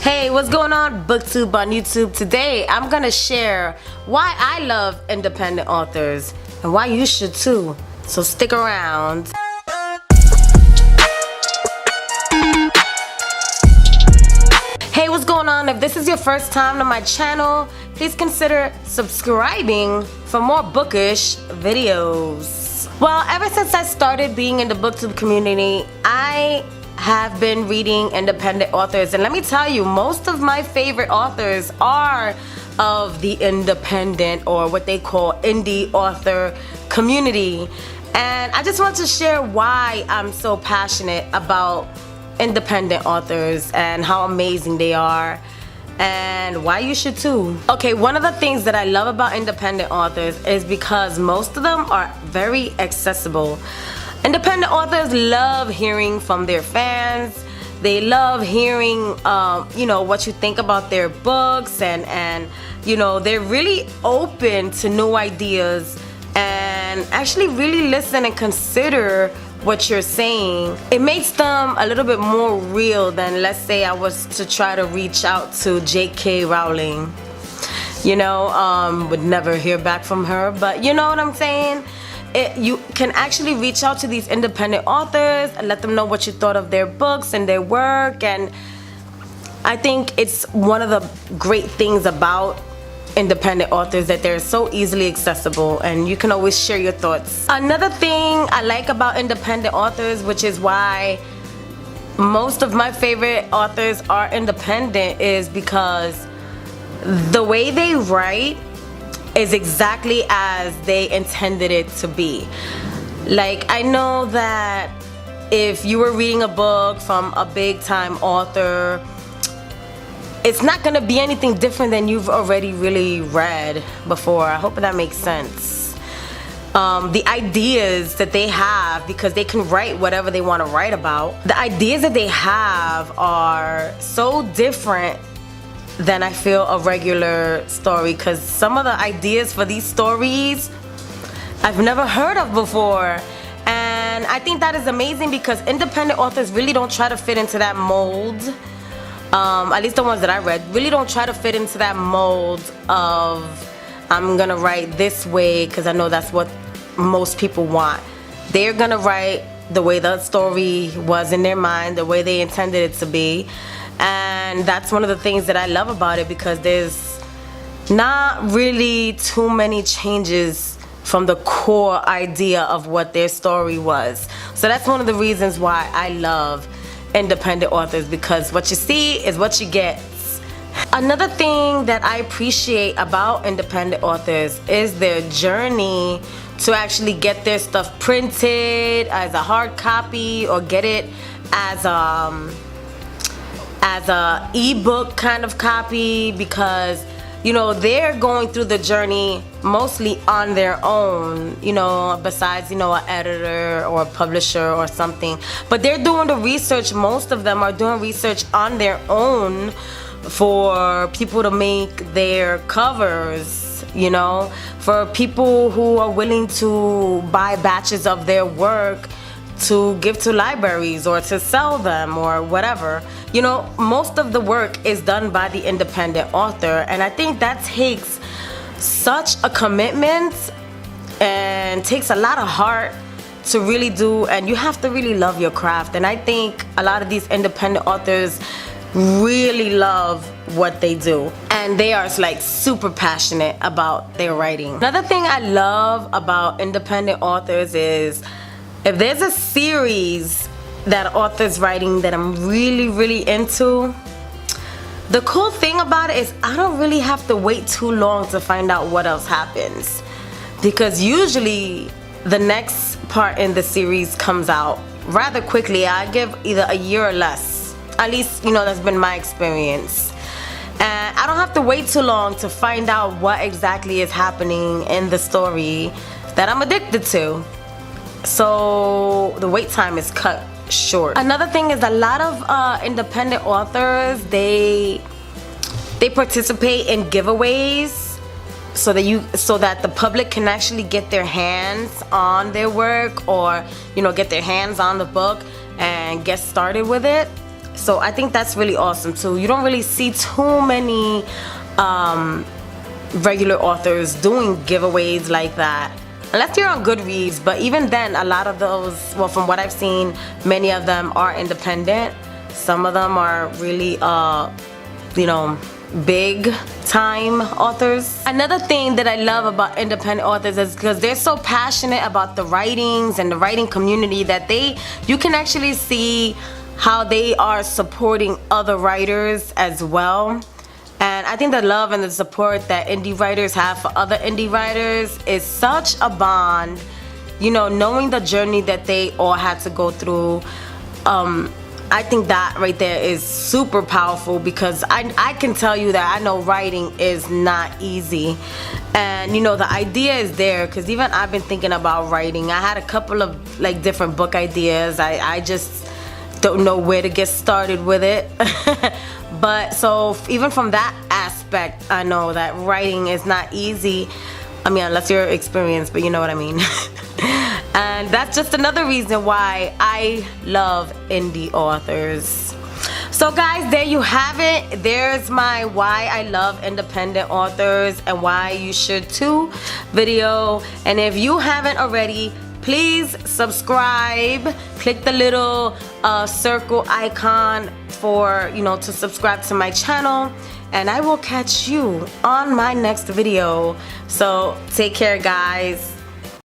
Hey, what's going on, booktube on YouTube? Today I'm gonna share why I love independent authors and why you should too, so stick around. Hey, what's going on? If this is your first time to my channel, please consider subscribing for more bookish videos. Well, ever since I started being in the booktube community, I have been reading independent authors, and let me tell you, most of my favorite authors are of the independent, or what they call indie author community. And I just want to share why I'm so passionate about independent authors and how amazing they are and why you should too. Okay, one of the things that I love about independent authors is because most of them are very accessible. Independent authors love hearing from their fans. They love hearing what you think about their books, and they're really open to new ideas and actually really listen and consider what you're saying. It makes them a little bit more real than, let's say, I was to try to reach out to J.K. Rowling. Would never hear back from her, but you know what I'm saying? You can actually reach out to these independent authors and let them know what you thought of their books and their work. And I think it's one of the great things about independent authors that they're so easily accessible and you can always share your thoughts. Another thing I like about independent authors, which is why most of my favorite authors are independent, is because the way they write is exactly as they intended it to be. Like, I know that if you were reading a book from a big time author, it's not gonna be anything different than you've already really read before. I hope that makes sense. The ideas that they have, because they can write whatever they want to write about, the ideas that they have are so different than I feel a regular story, because some of the ideas for these stories I've never heard of before. And I think that is amazing because independent authors really don't try to fit into that mold. At least the ones that I read really don't try to fit into that mold of I'm gonna write this way because I know that's what most people want. They're gonna write the way the story was in their mind, the way they intended it to be. And that's one of the things that I love about it, because there's not really too many changes from the core idea of what their story was. So that's one of the reasons why I love independent authors, because what you see is what you get. Another thing that I appreciate about independent authors is their journey to actually get their stuff printed as a hard copy or get it as a ebook kind of copy, because they're going through the journey mostly on their own, besides an editor or a publisher or something. But they're doing the research. Most of them are doing research on their own for people to make their covers, for people who are willing to buy batches of their work to give to libraries or to sell them or whatever. Most of the work is done by the independent author, and I think that takes such a commitment and takes a lot of heart to really do, and you have to really love your craft. And I think a lot of these independent authors really love what they do, and they are like super passionate about their writing. Another thing I love about independent authors is if there's a series that author's writing that I'm really into, the cool thing about it is I don't really have to wait too long to find out what else happens, because usually the next part in the series comes out rather quickly. I give either a year or less. At least, that's been my experience. And I don't have to wait too long to find out what exactly is happening in the story that I'm addicted to. So the wait time is cut short. Another thing is a lot of independent authors, they participate in giveaways so that the public can actually get their hands on their work, or get their hands on the book and get started with it. So I think that's really awesome too. You don't really see too many regular authors doing giveaways like that, unless you're on Goodreads. But even then, a lot of those, well, from what I've seen, many of them are independent. Some of them are really you know, big time authors. Another thing that I love about independent authors is because they're so passionate about the writings and the writing community that you can actually see how they are supporting other writers as well. And I think the love and the support that indie writers have for other indie writers is such a bond. You know, knowing the journey that they all had to go through, I think that right there is super powerful, because I can tell you that I know writing is not easy. And you know, the idea is there, because even I've been thinking about writing. I had a couple of like different book ideas. I just don't know where to get started with it. But so even from that aspect, I know that writing is not easy. I mean, unless you're experienced, but you know what I mean. And that's just another reason why I love indie authors. So guys, there you have it. There's my why I love independent authors and why you should too video. And if you haven't already, please subscribe. Click the little circle icon for, you know, to subscribe to my channel. And I will catch you on my next video. So take care, guys.